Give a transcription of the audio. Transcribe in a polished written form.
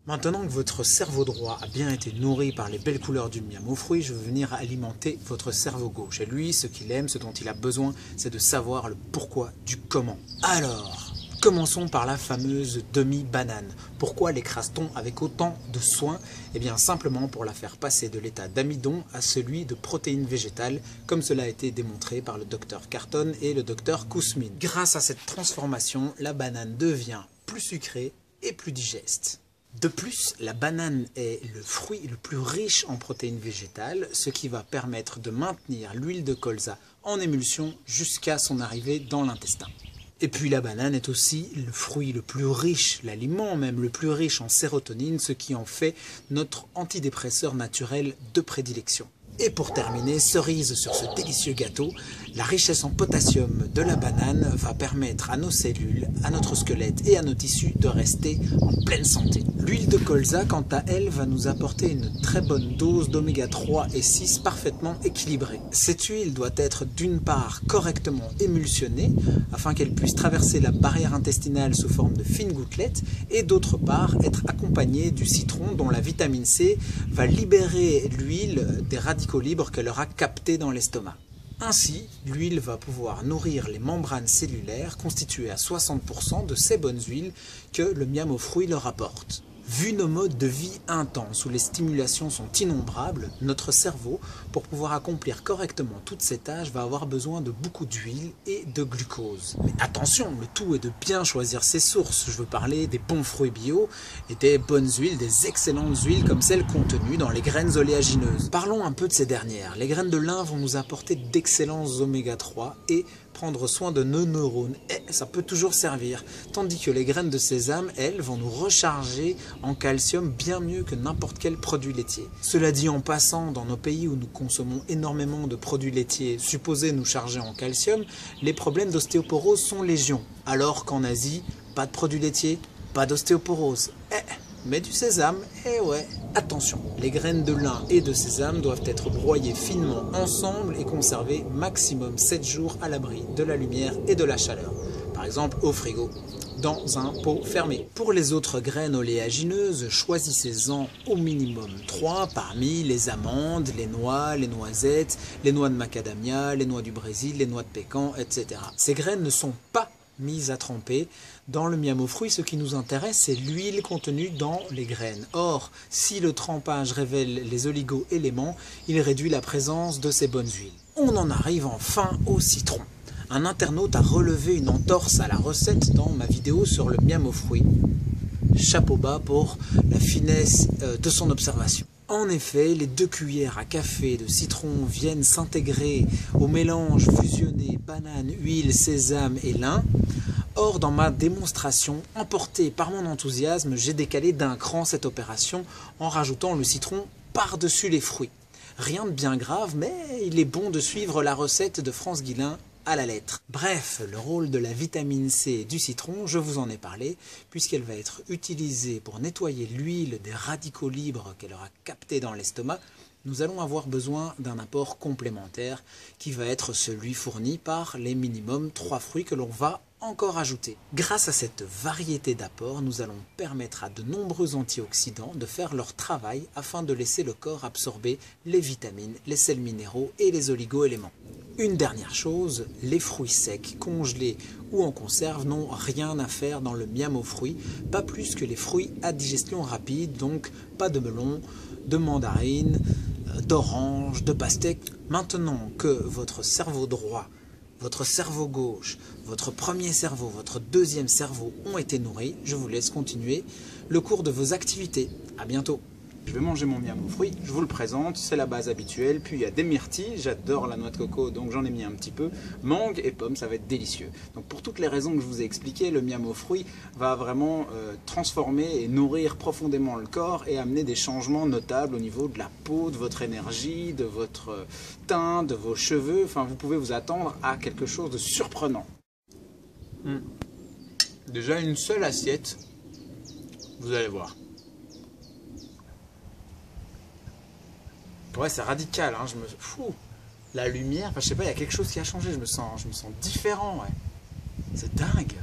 Maintenant que votre cerveau droit a bien été nourri par les belles couleurs du miam aux fruits, je veux venir alimenter votre cerveau gauche. Et lui, ce qu'il aime, ce dont il a besoin, c'est de savoir le pourquoi du comment. Alors, commençons par la fameuse demi-banane. Pourquoi l'écrase-t-on avec autant de soin? Eh bien simplement pour la faire passer de l'état d'amidon à celui de protéines végétales, comme cela a été démontré par le docteur Carton et le docteur Kousmine. Grâce à cette transformation, la banane devient plus sucrée et plus digeste. De plus, la banane est le fruit le plus riche en protéines végétales, ce qui va permettre de maintenir l'huile de colza en émulsion jusqu'à son arrivée dans l'intestin. Et puis la banane est aussi le fruit le plus riche, l'aliment même le plus riche en sérotonine, ce qui en fait notre antidépresseur naturel de prédilection. Et pour terminer, cerise sur ce délicieux gâteau, la richesse en potassium de la banane va permettre à nos cellules, à notre squelette et à nos tissus de rester en pleine santé. L'huile de colza, quant à elle, va nous apporter une très bonne dose d'oméga 3 et 6 parfaitement équilibrée. Cette huile doit être d'une part correctement émulsionnée afin qu'elle puisse traverser la barrière intestinale sous forme de fines gouttelettes et d'autre part être accompagnée du citron dont la vitamine C va libérer l'huile des radicaux libres qu'elle aura captés dans l'estomac. Ainsi, l'huile va pouvoir nourrir les membranes cellulaires constituées à 60% de ces bonnes huiles que le miam aux fruits leur apporte. Vu nos modes de vie intenses où les stimulations sont innombrables, notre cerveau, pour pouvoir accomplir correctement toutes ces tâches, va avoir besoin de beaucoup d'huile et de glucose. Mais attention, le tout est de bien choisir ses sources. Je veux parler des bons fruits bio et des bonnes huiles, des excellentes huiles comme celles contenues dans les graines oléagineuses. Parlons un peu de ces dernières. Les graines de lin vont nous apporter d'excellents oméga 3 et prendre soin de nos neurones, et ça peut toujours servir. Tandis que les graines de sésame, elles, vont nous recharger en calcium bien mieux que n'importe quel produit laitier. Cela dit en passant, dans nos pays où nous consommons énormément de produits laitiers supposés nous charger en calcium, les problèmes d'ostéoporose sont légion. Alors qu'en Asie, pas de produits laitiers, pas d'ostéoporose. Mais du sésame, ouais. Attention, les graines de lin et de sésame doivent être broyées finement ensemble et conservées maximum 7 jours à l'abri de la lumière et de la chaleur. Par exemple au frigo, dans un pot fermé. Pour les autres graines oléagineuses, choisissez-en au minimum 3 parmi les amandes, les noix, les noisettes, les noix de macadamia, les noix du Brésil, les noix de pécan, etc. Ces graines ne sont pas mises à tremper. Dans le miam aux fruits, ce qui nous intéresse, c'est l'huile contenue dans les graines. Or, si le trempage révèle les oligo-éléments, il réduit la présence de ces bonnes huiles. On en arrive enfin au citron. Un internaute a relevé une entorse à la recette dans ma vidéo sur le miam aux fruits. Chapeau bas pour la finesse de son observation. En effet, les 2 cuillères à café de citron viennent s'intégrer au mélange fusionné banane, huile, sésame et lin. Or, dans ma démonstration, emporté par mon enthousiasme, j'ai décalé d'un cran cette opération en rajoutant le citron par-dessus les fruits. Rien de bien grave, mais il est bon de suivre la recette de France Guillain à la lettre. Bref, le rôle de la vitamine C du citron, je vous en ai parlé, puisqu'elle va être utilisée pour nettoyer l'huile des radicaux libres qu'elle aura captés dans l'estomac. Nous allons avoir besoin d'un apport complémentaire qui va être celui fourni par les minimum 3 fruits que l'on va encore ajouter. Grâce à cette variété d'apports, nous allons permettre à de nombreux antioxydants de faire leur travail afin de laisser le corps absorber les vitamines, les sels minéraux et les oligo-éléments. Une dernière chose, les fruits secs, congelés ou en conserve n'ont rien à faire dans le miam aux fruits, pas plus que les fruits à digestion rapide, donc pas de melon, de mandarine, d'orange, de pastèque. Maintenant que votre cerveau droit, votre cerveau gauche, votre premier cerveau, votre deuxième cerveau ont été nourris, je vous laisse continuer le cours de vos activités. À bientôt. Je vais manger mon miam aux fruits, je vous le présente, c'est la base habituelle. Puis il y a des myrtilles, j'adore la noix de coco, donc j'en ai mis un petit peu. Mangue et pommes, ça va être délicieux. Donc pour toutes les raisons que je vous ai expliquées, le miam aux fruits va vraiment transformer et nourrir profondément le corps et amener des changements notables au niveau de la peau, de votre énergie, de votre teint, de vos cheveux. Enfin, vous pouvez vous attendre à quelque chose de surprenant. Déjà une seule assiette, vous allez voir. Ouais, c'est radical, hein, Fou. La lumière, enfin, je sais pas, il y a quelque chose qui a changé, je me sens différent, ouais. C'est dingue.